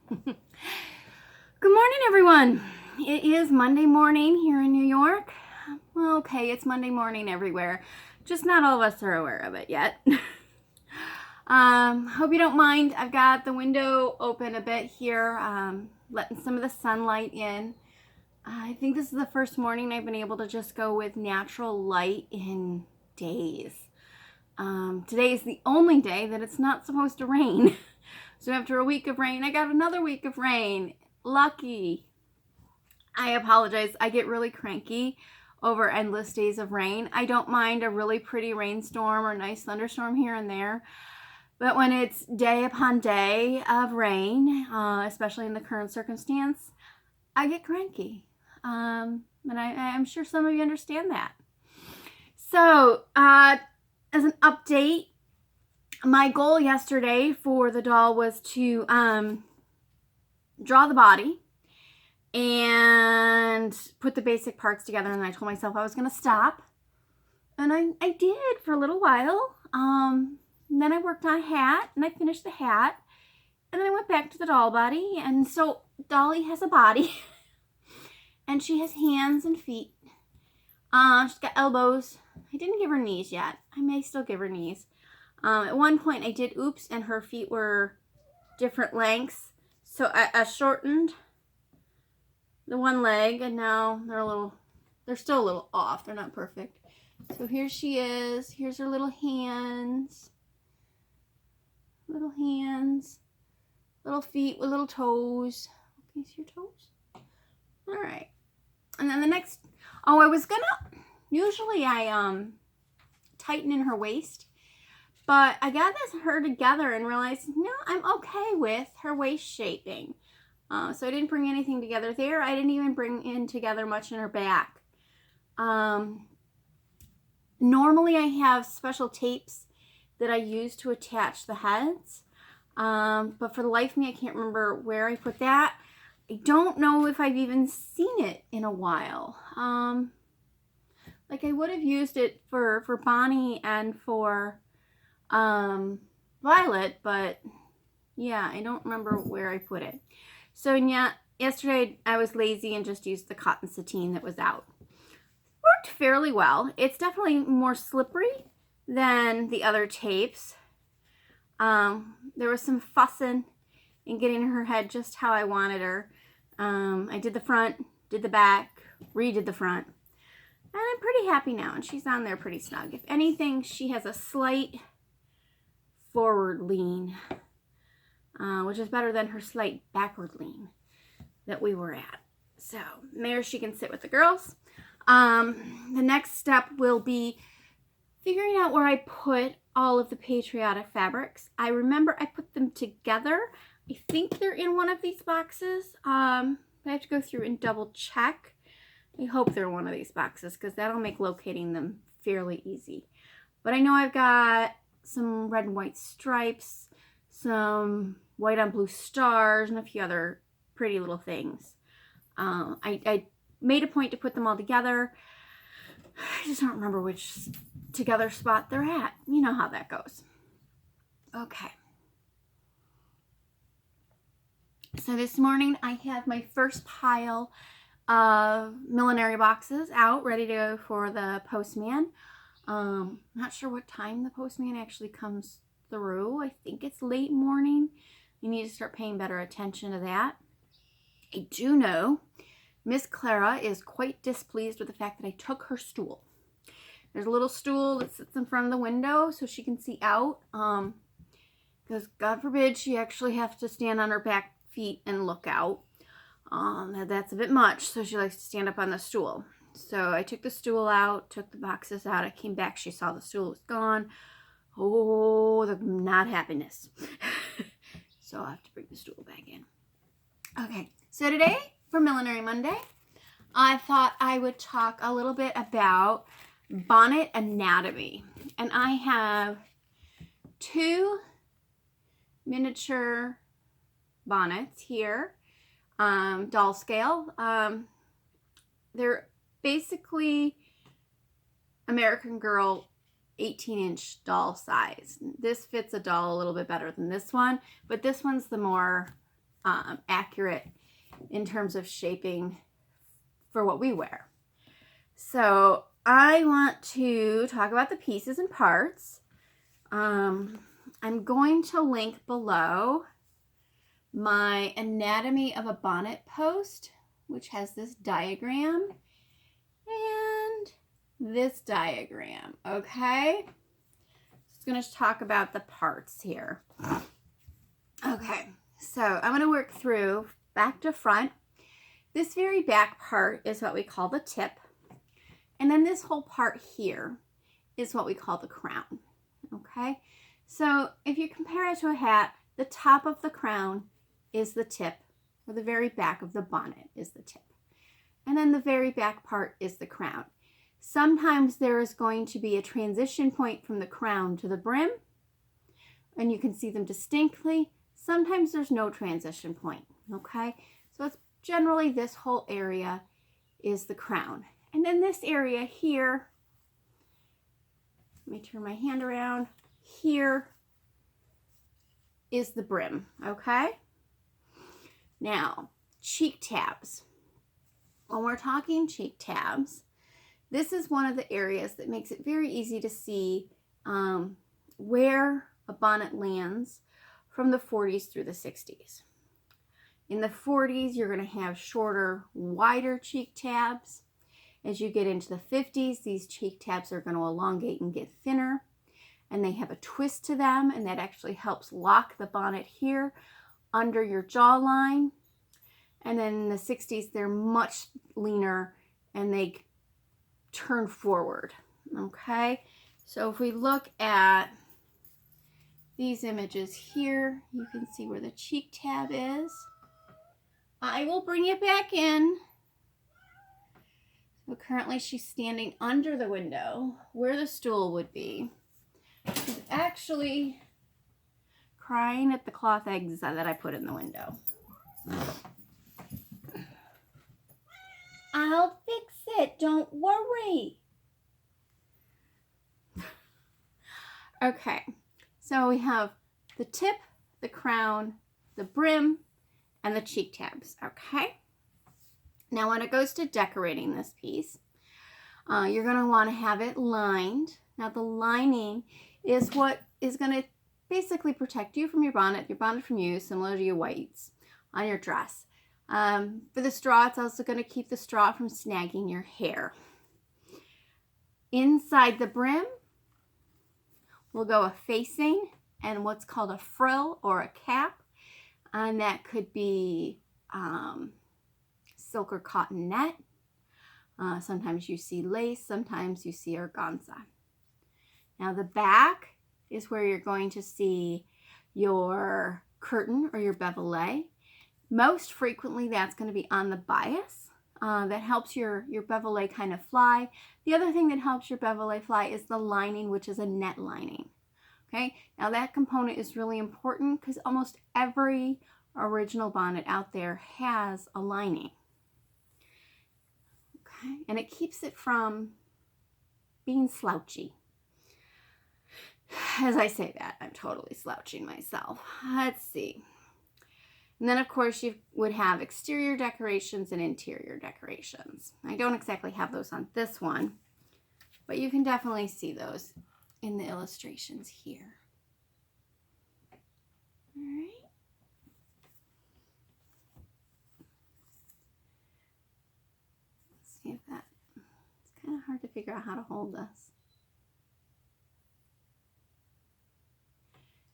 Good morning, everyone. It is Monday morning here in New York. Well, okay, it's Monday morning everywhere. Just not all of us are aware of it yet. Hope you don't mind. I've got the window open a bit here, letting some of the sunlight in. I think this is the first morning I've been able to just go with natural light in days. Today is the only day that it's not supposed to rain. So after a week of rain, I got another week of rain. Lucky. I apologize. I get really cranky over endless days of rain. I don't mind a really pretty rainstorm or nice thunderstorm here and there. But when it's day upon day of rain, especially in the current circumstance, I get cranky. And I'm sure some of you understand that. So, as an update, my goal yesterday for the doll was to draw the body and put the basic parts together, and I told myself I was going to stop, and I did for a little while. Then I worked on a hat, and I finished the hat, and then I went back to the doll body. And so Dolly has a body and she has hands and feet. She's got elbows. I didn't give her knees yet. I may still give her knees. At one point I did oops, and her feet were different lengths, so I shortened the one leg, and now they're still a little off. They're not perfect. So here she is. Here's her little hands, little feet with little toes. Can you see your toes? All right. And then the next, usually I tighten in her waist. But I got her together and realized, no, I'm okay with her waist shaping. So I didn't bring anything together there. I didn't even bring in together much in her back. Normally I have special tapes that I use to attach the heads. But for the life of me, I can't remember where I put that. I don't know if I've even seen it in a while. Like I would have used it for Bonnie and for Violet, but yeah, I don't remember where I put it. So yeah, yesterday I was lazy and just used the cotton sateen that was out. Worked fairly well. It's definitely more slippery than the other tapes. There was some fussing in getting her head just how I wanted her. I did the front, did the back, redid the front, and I'm pretty happy now, and she's on there pretty snug. If anything, she has a slight forward lean, which is better than her slight backward lean that we were at. So there she can sit with the girls. The next step will be figuring out where I put all of the patriotic fabrics. I remember I put them together. I think they're in one of these boxes. I have to go through and double check. I hope they're in one of these boxes because that'll make locating them fairly easy. But I know I've got some red and white stripes, some white on blue stars, and a few other pretty little things. I made a point to put them all together. I just don't remember which together spot they're at. You know how that goes. Okay. So this morning I have my first pile of millinery boxes out, ready to go for the postman. Not sure what time the postman actually comes through. I think it's late morning. You need to start paying better attention to that. I do know Miss Clara is quite displeased with the fact that I took her stool. There's a little stool that sits in front of the window so she can see out. Because God forbid she actually have to stand on her back feet and look out. That's a bit much, so she likes to stand up on the stool. So I took the stool out, took the boxes out. I came back, she saw the stool was gone. Oh, the not happiness. So I'll have to bring the stool back in. Okay, so today for Millinery Monday, I thought I would talk a little bit about bonnet anatomy. And I have two miniature bonnets here, doll scale. They're basically American Girl 18-inch doll size. This fits a doll a little bit better than this one, but this one's the more accurate in terms of shaping for what we wear. So I want to talk about the pieces and parts. I'm going to link below my anatomy of a bonnet post, which has this diagram and this diagram, okay? Just going to talk about the parts here. Okay, so I'm going to work through back to front. This very back part is what we call the tip. And then this whole part here is what we call the crown, okay? So if you compare it to a hat, the top of the crown is the tip, or the very back of the bonnet is the tip. And then the very back part is the crown. Sometimes there is going to be a transition point from the crown to the brim, and you can see them distinctly. Sometimes there's no transition point, okay? So it's generally this whole area is the crown. And then this area here, let me turn my hand around, here is the brim, okay? Now, cheek tabs. When we're talking cheek tabs, this is one of the areas that makes it very easy to see where a bonnet lands from the 40s through the 60s. In the 40s, you're going to have shorter, wider cheek tabs. As you get into the 50s, these cheek tabs are going to elongate and get thinner, and they have a twist to them, and that actually helps lock the bonnet here under your jawline. And then in the 60s, they're much leaner and they turn forward, okay? So if we look at these images here, you can see where the cheek tab is. I will bring it back in. So currently she's standing under the window where the stool would be. She's actually crying at the cloth eggs that I put in the window. I'll fix it, don't worry. Okay, so we have the tip, the crown, the brim, and the cheek tabs, okay? Now when it goes to decorating this piece, you're going to want to have it lined. Now the lining is what is going to basically protect you from your bonnet from you, similar to your whites on your dress. For the straw, it's also going to keep the straw from snagging your hair. Inside the brim, we'll go a facing and what's called a frill or a cap. And that could be silk or cotton net. Sometimes you see lace, sometimes you see organza. Now the back is where you're going to see your curtain or your bevelet. Most frequently that's going to be on the bias. That helps your bevelet kind of fly. The other thing that helps your bevelet fly is the lining, which is a net lining. Okay, now that component is really important because almost every original bonnet out there has a lining. Okay, and it keeps it from being slouchy. As I say that, I'm totally slouching myself. Let's see. And then, of course, you would have exterior decorations and interior decorations. I don't exactly have those on this one, but you can definitely see those in the illustrations here. All right. Let's see if that, it's kind of hard to figure out how to hold this.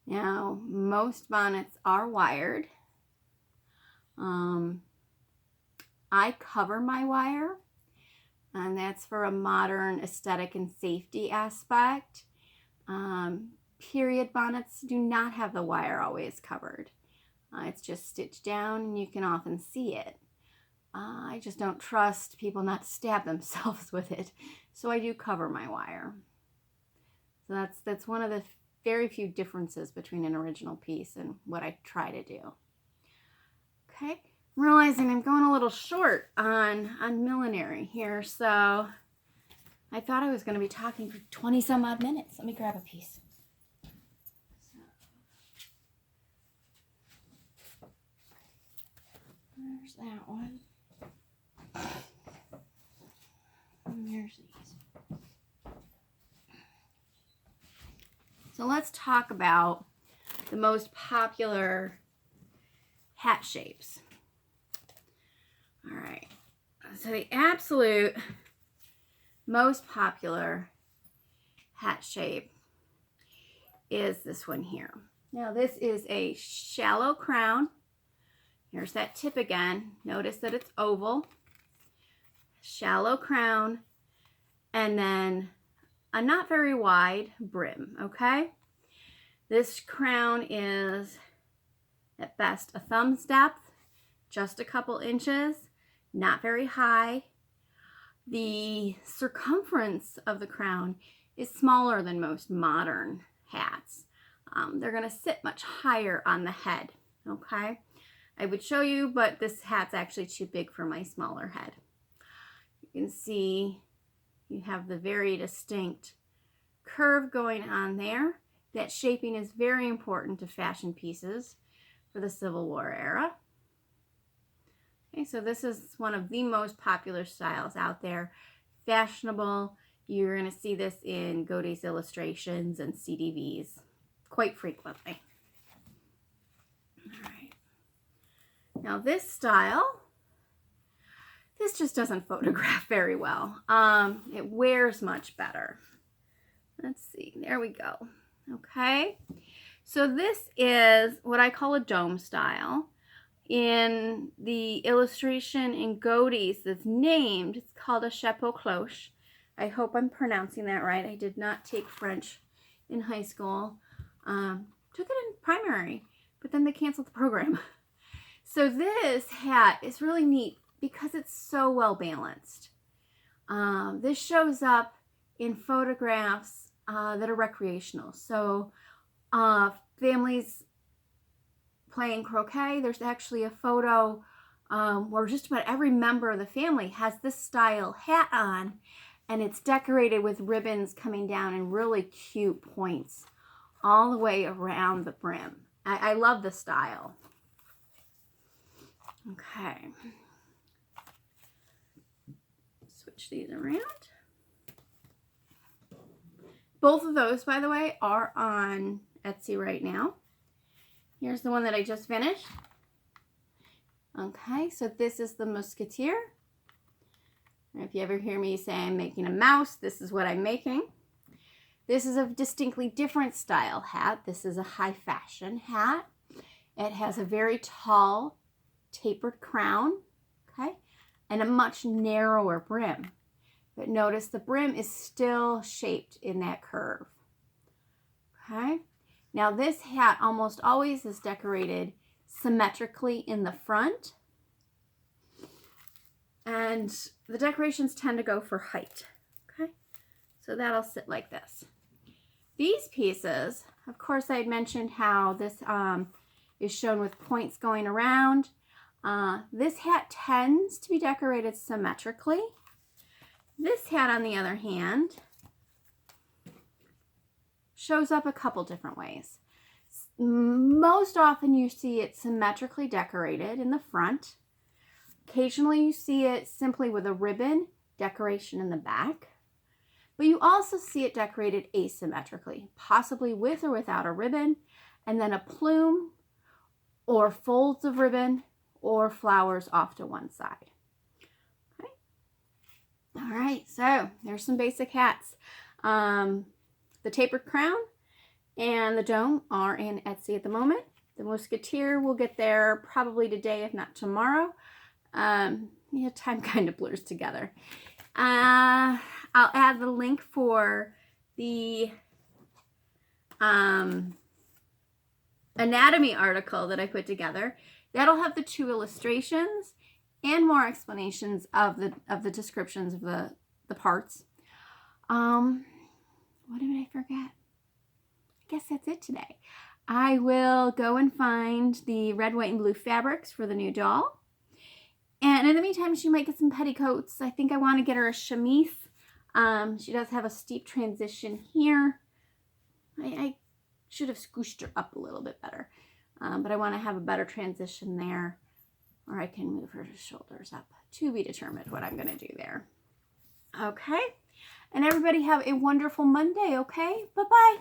Now, most bonnets are wired. I cover my wire, and that's for a modern aesthetic and safety aspect. Period bonnets do not have the wire always covered. It's just stitched down and you can often see it. I just don't trust people not to stab themselves with it, so I do cover my wire. So that's one of the very few differences between an original piece and what I try to do. Okay, I'm realizing I'm going a little short on millinery here, so I thought I was going to be talking for 20 some odd minutes. Let me grab a piece. there's that one. And there's these. So let's talk about the most popular hat shapes. All right. So the absolute most popular hat shape is this one here. Now this is a shallow crown. Here's that tip again. Notice that it's oval. Shallow crown, and then a not very wide brim, okay? This crown is at best a thumb's depth, just a couple inches, not very high. The circumference of the crown is smaller than most modern hats. They're gonna sit much higher on the head, okay? I would show you, but this hat's actually too big for my smaller head. You can see you have the very distinct curve going on there. That shaping is very important to fashion pieces for the Civil War era. Okay, so this is one of the most popular styles out there. Fashionable. You're going to see this in Godey's illustrations and CDVs quite frequently. All right. Now this style, this just doesn't photograph very well. It wears much better. Let's see, there we go. Okay, so this is what I call a dome style. In the illustration in Godey's that's named, it's called a chapeau cloche. I hope I'm pronouncing that right. I did not take French in high school. Took it in primary, but then they canceled the program. So this hat is really neat because it's so well balanced. This shows up in photographs that are recreational. So families playing croquet, there's actually a photo where just about every member of the family has this style hat on, and it's decorated with ribbons coming down in really cute points all the way around the brim. I love the style. Okay. Switch these around. Both of those, by the way, are on Etsy right now. Here's the one that I just finished. Okay, so this is the Musketeer. If you ever hear me say I'm making a mouse, this is what I'm making. This is a distinctly different style hat. This is a high fashion hat. It has a very tall, tapered crown, okay, and a much narrower brim. But notice the brim is still shaped in that curve, okay? Now this hat almost always is decorated symmetrically in the front, and the decorations tend to go for height, okay? So that'll sit like this. These pieces, of course, I had mentioned how this is shown with points going around. This hat tends to be decorated symmetrically. This hat, on the other hand, shows up a couple different ways. Most often you see it symmetrically decorated in the front. Occasionally you see it simply with a ribbon decoration in the back. But you also see it decorated asymmetrically, possibly with or without a ribbon, and then a plume or folds of ribbon or flowers off to one side. Okay. All right, so there's some basic hats. The tapered crown and the dome are in Etsy at the moment. The Musketeer will get there probably today, if not tomorrow. Yeah, time kind of blurs together. I'll add the link for the anatomy article that I put together. That'll have the 2 illustrations and more explanations of the descriptions of the parts. What did I forget? I guess that's it today. I will go and find the red, white, and blue fabrics for the new doll. And in the meantime, she might get some petticoats. I think I want to get her a chemise. She does have a steep transition here. I should have scooshed her up a little bit better. But I want to have a better transition there. Or I can move her shoulders up. To be determined what I'm going to do there. Okay. And everybody have a wonderful Monday, okay? Bye-bye.